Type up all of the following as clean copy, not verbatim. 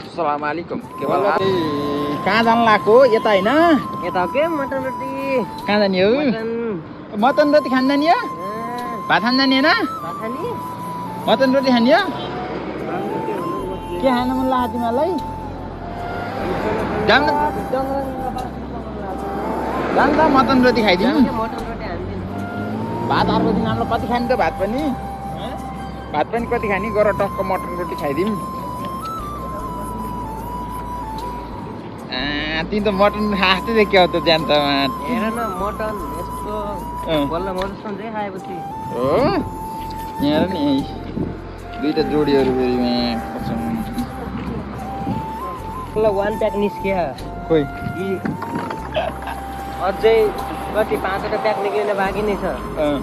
अस्सलामुअलैकुम के भन्छ कहाँ जान लाग्यो यता हैन यता के मटन रोटी कहाँ जाने हो मटन रोटी खान जाने हो भात खान जाने हैन भात खानी मटन रोटी खाने हो के खान मन लाग्यो तिमीलाई जान त मटन रोटी खाइदिउँ मटन रोटी हान्दिन भात अर्को दिन हाम्रो कति खाने त भात पनि कति खाने गर टक्क मटन रोटी खाइदिउँ तिमी त मटन खाँदै थियो क्या त जान त हेर न मटन यस्तो बल्ल मटन सन्चै खाएपछि हो यहाँ नि दुईटा जोडीहरू फेरि बल्ल वान प्याक निस्किया खोइ अझै कति 5वटा प्याक निक्लिन बाँकी नै छ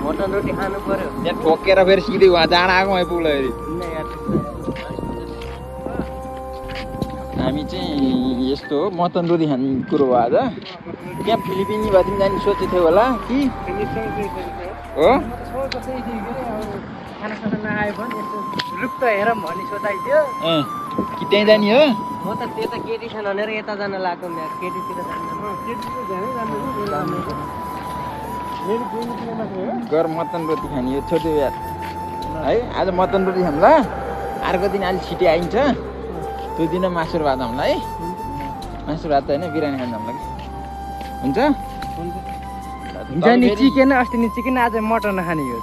मटन रोटी खानु पर्यो त्यहाँ ठोकेर फेरि सिधै उहाँ जाँड आएको आइपुग्ला फेरि हामी चाहिँ यस्तो हो मटन रोटी खाने कुरो हो आज त्यहाँ फिलिपिनी भए तिमी जाने सोचेको थियो होला कि हो खानासाना नआए पनि यस्तो लुप्त हेरौँ भन्ने सोचाइ थियो कि त्यहीँ जाने हो म त त्यता केटी छ भनेर यता जान लाग्यो मेरो केटीतिर गर मटन रोटी खाने हो छोटो यार है आज मटन रोटी खाउँला अर्को दिन अलिक छिटै आइन्छ त्यो दिन मासु भात हामीलाई है मासु भात होइन बिरयानी खानु हामीलाई हुन्छ हुन्छ नि चिकन अस्ति नि चिकन आज मटन खाने हो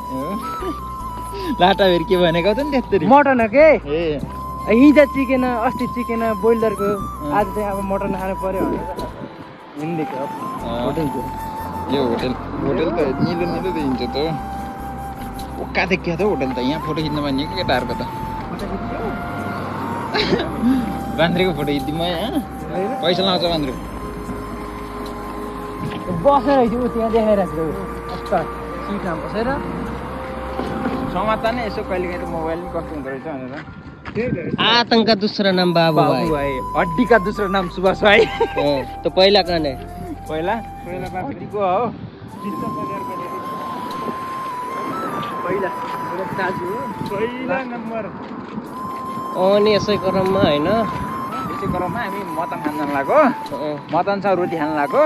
लाटा फेरि के भनेको त नि त्यस्तरी मटन हो के ए हिजो चिकन अस्ति चिकन बोइलरको आज चाहिँ अब मटन खानु पर्यो भनेर हिँडेको होटलको यो होटल त निलो निलो देखिन्छ त उक्का देखियो त होटल त यहाँ फोटो खिच्न मान्यो कि केटाहरूको त बान्द्रेको फोटो खिच्दिउँ म पैसा लाउँछ बान्द्रे बसेर ऊ त्यहाँ देखाइरहेको छु सिटमा बसेर समाचार नै यसो कहिले कहिले मोबाइल पनि कस्तो हुँदो रहेछ भनेर आतंक का दूसरा नाम बाबू भाई हड्डी का दूसरा नाम सुभाष भाई तो पहिला कहाँ है पहिला हड्डीको हो पहिला नम्बर अनि यसै क्रममा होइन यसै क्रममा हामी मटन खान जान लाग्यो मटनसँग रोटी खान लाग्यो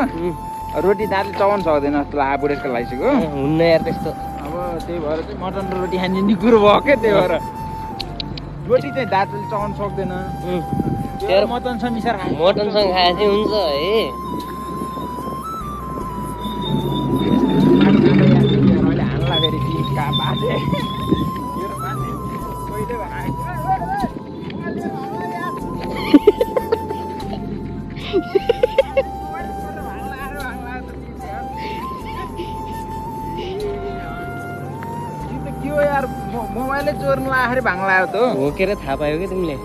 रोटी दाँतले चबाउनु सक्दैन जस्तो लाग्यो बुढेसको लागिसक्यो हुन्न यार त्यस्तो अब त्यही भएर चाहिँ मटन र रोटी खाने नि कुरो भयो क्या त्यही भएर रोटी चाहिँ दाँतले चबाउनु सक्दैन मटनसँग मिसाएर खान्छ मटनसँग खाए चाहिँ हुन्छ है अहिले हान्ला फेरि टिका बाजे के हो यार मोबाइलै चोर्नु लाग्दाखेरि भाङ लाग्यो त हो के रे थाहा पायो कि तिमीले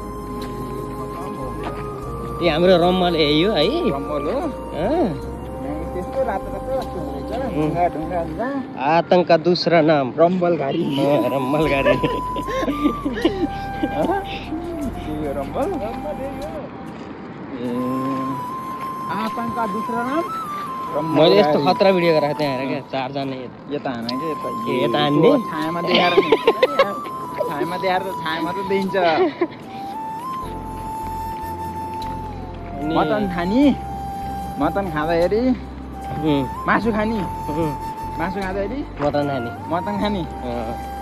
ए हाम्रो रम्मल यही हो है रम्मल हो त्यस्तो रातो रातो जस्तो हुँदैछ ढुङ्गा हुन्छ आतंक का दूसरा नाम रम्बल घारी रम्मल गाडी रम्बल आतंक का दूसरा नाम मैले यस्तो खतरा भिडियो गराएको थिएँ हेर क्या 4 जना यता हान के यता हान्ने छायामा देखाएर छायामा त देखिन्छ मटन खानी मटन खाँदाखेरि मासु खानी मासु खाँदाखेरि मटन खाने मटन खानी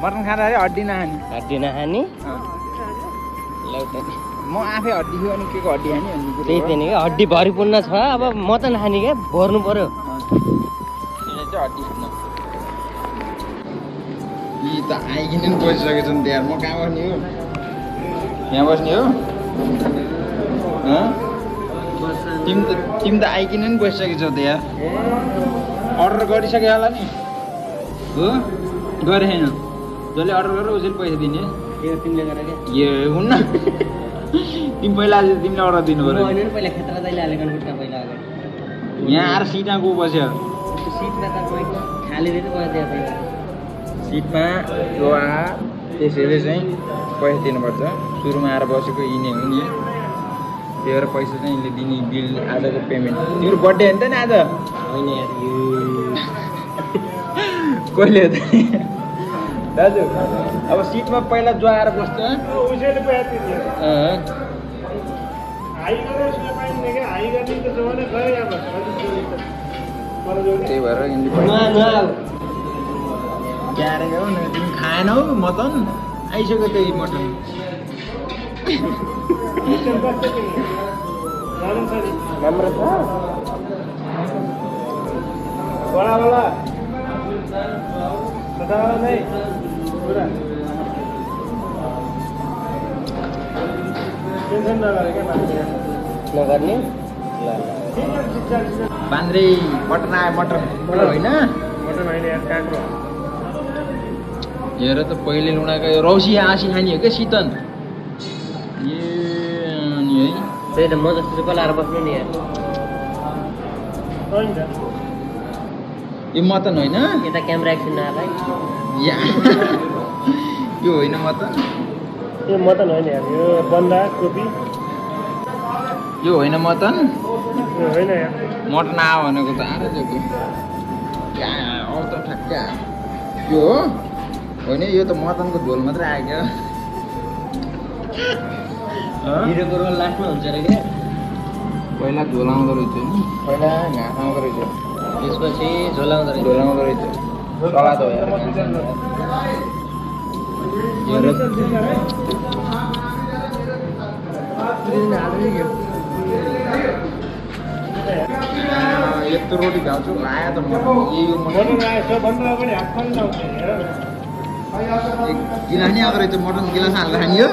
मटन खाँदाखेरि हड्डी नखानी हड्डी नखाने म आफै हड्डी छु अनि के को हड्डी खाने भन्ने कुरो त्यही त नि हड्डी भरिपूर्ण छ अब मटन खाने क्या भर्नु पर्यो त्यसले चाहिँ हड्डी खानु यी त आइकिन नि बसिसकेको छन् त्यहाँ म कहाँ बस्ने हो यहाँ बस्ने हो तिमी त आइकिन नि बसिसकेको छौ त्यहाँ अर्डर गरिसक्यो होला नि हो गरे छैन जसले अर्डर गरेर उसले पैसा दिने तिमीले गरेर ए हुन्न तिमी पहिला तिमीले अर्डर दिनु पर्यो पहिला खेतरा दाइले हालेको खुट्टा पहिला अगाडि यहाँ आएर सिटमा गो बस्यो सिटमा त खाली दिएर बस्यो पहिला सिटमा जो त्यसैले चाहिँ पैसा दिनुपर्छ सुरुमा आएर बसेको यिनी हुने त्यही भएर पैसा चाहिँ यिनले दिने बिल आजको पेमेन्ट तिम्रो बर्थडे हो नि त नि आज होइन यार कहिले हो त दाजु अब सिटमा पहिला जो आएर बस्छ त्यही भएर यिनले क्यारे हो न तिमी खाएनौ मटन आइसक्यो त्यही मटन राम्रो छ बडा बडा सदा नै पुरा टेन्सन नगरे के नगर्ने ल बान्द्रे मटन आयो मटन होइन मटन होइन यार काँक्रो हेर त पहिले लुणाको रौसी आसी खाने हो क्या शीतन ए अनि है त्यही त म जस्तो चाहिँ पलाएर बस्नु नि यार यो मटन होइन यता क्यामेरा एक्सन नआलाई या यो होइन मटन यो मटन होइन यार यो बन्दा कोपी यो होइन मटन यो होइन यार मटन आयो भनेको त आएर जग्यो आउ त ठ्याक्कै आयो यो हो होइन यो त मटनको झोल मात्रै आयो क्या हिरोको रोल लास्टमा हुन्छ अरे क्या पहिला झोल आउँदो रहेछ नि पहिला घाँस आउँदो रहेछ त्यसपछि झोल आउँदो रहेछ झोल आउँदो रहेछ सलाद हो यार यत्रो रोटी खाउँछु आयो त मटन यो मटन गिलास नि आउँदो रहेछ मटन गिलास हालेर खाने हो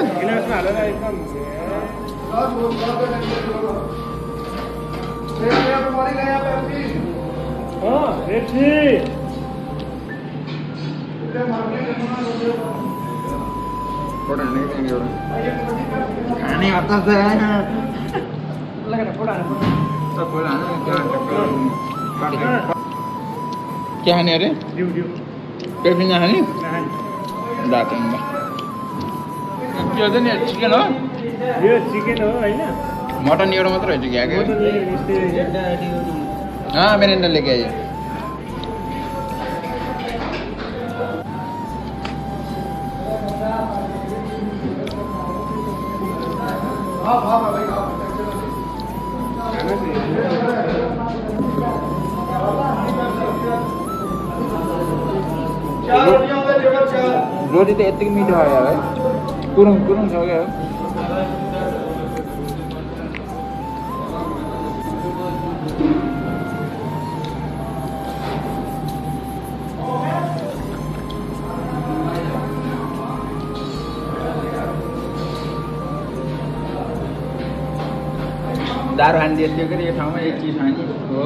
फोटो हानेको थियो एउटा खाने हतार छ के खाने अरे पेप्सी नखाने दार्जिलिङमा के हुन्छ नि चिकन हो यो चिकन हो होइन मटन एउटा मात्र हुन्छ क्या मेरेन्डा लेके आइयो रोटी त यत्तिकै मिठो भयो यार है कुरुङ कुरुङ छ क्या दारू खाने दिएको थियो यो ठाउँमा एक चिज खाने हो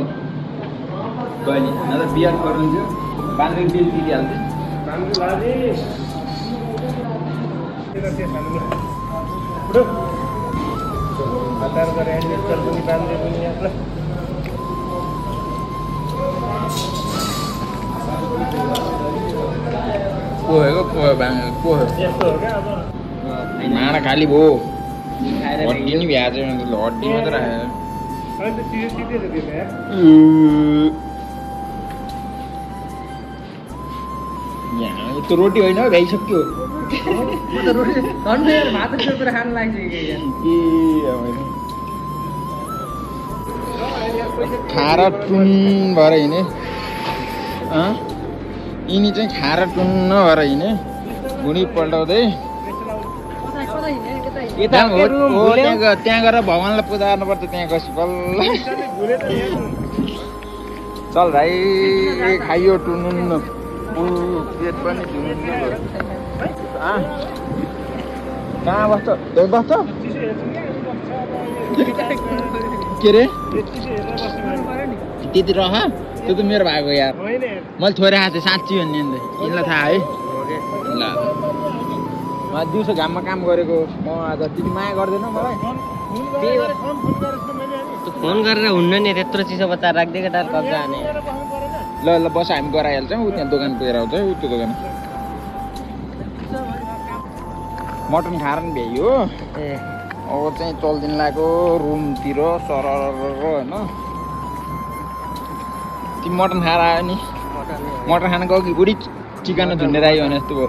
कहिले न त बियर गरुन्थ्यो बाँध्रे बिल दिइहाल्थ्यो पोहेको पोहे भाँगेको पोहे माडा खाली भयो हड्डी नि भ्याएछ हड्डी मात्रै यहाँ त्यो रोटी होइन हौ भ्याइसक्यो खाएर टुन भएर हिँडे यिनी चाहिँ खाएर टुन्न भएर हिँडे भुँडी पल्टाउँदै त्यहाँ गएर भगवान्लाई पूजा गर्नुपर्छ त्यहाँ गएपछि बल्ल चल भाइ खाइयो टुनुन्न पेट पनि कहाँ बस्छ बस्छ के रे त्यति रह त्यो त मेरो भएको यार मैले छोडेर खाएको थिएँ साँच्ची भन्ने अन्त यिनलाई थाहा है ल म दिउँसो घाममा काम गरेको म आज तिमी माया गर्दैनौ मलाई फोन गरेर हुन्न नि त्यत्रो चिसो बच्चा राखिदिएको डार कब्जा हाने ल ल बस हामी गराइहाल्छौँ ऊ त्यहाँ दोकान पुगेर आउँछ ऊ त्यो दोकान मटन खाएर नि भ्याइयो ए अब चाहिँ चल्दिन लाग्यो रुमतिर सरर होइन तिमी मटन खाएर आयो नि मटन खान गयो कि बुढी चिकन झुन्डेर आयो भने जस्तो भयो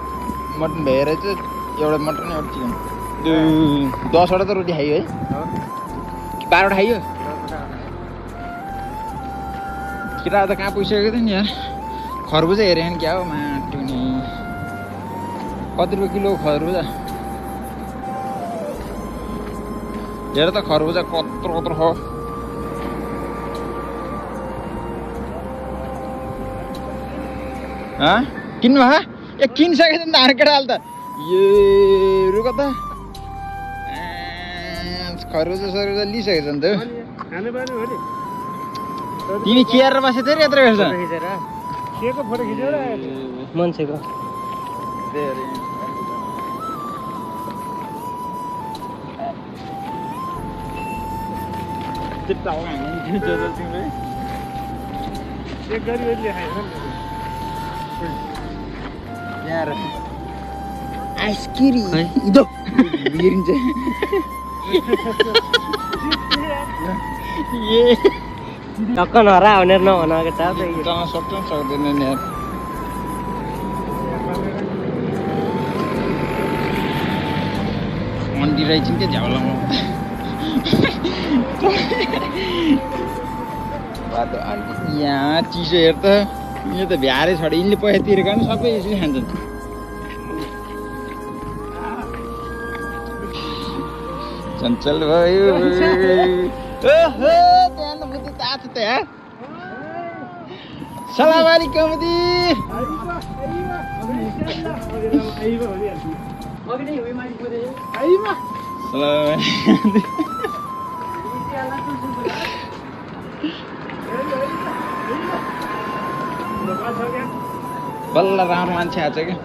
मटन भ्याएर चाहिँ एउटा मटन एउटा चिकन 10वटा त रोटी खायो है बाह्रवटा खाइयो केटा त कहाँ पुगिसकेको थियो नि यार खरबुजा हेरेन क्या हो माटो नि कति रुपियाँ किलो खरबुजा हेर त खरबुजा कत्रो कत्रो हो किन्नु भा ए किनिसकेछ नि त हाम्रो केटाले त ए रुक त खरबुजा सरबुजा लिइसकेछ नि त तिमी चियाएर बसेको थियो यत्रो हेर्छ केको फोटो खिच्यो र मान्छेको आइसक्रिम इदो बिरिन्छ ए टक्क नहरा भनेर नभनाएको छ सक्दैन नि यार अन्डी रहेछन् क्या झ्याउलामा यहाँ चिसो हेर त यो त भ्यारै छ यिनले पैसा तिरेको नि सबै यसरी खान्छन् चञ्चल भयो ओहो त्यहाँ बुद्धि ताछ त यार सलाम अलैकुम दी बल्ल राम्रो मान्छे आएको छ क्या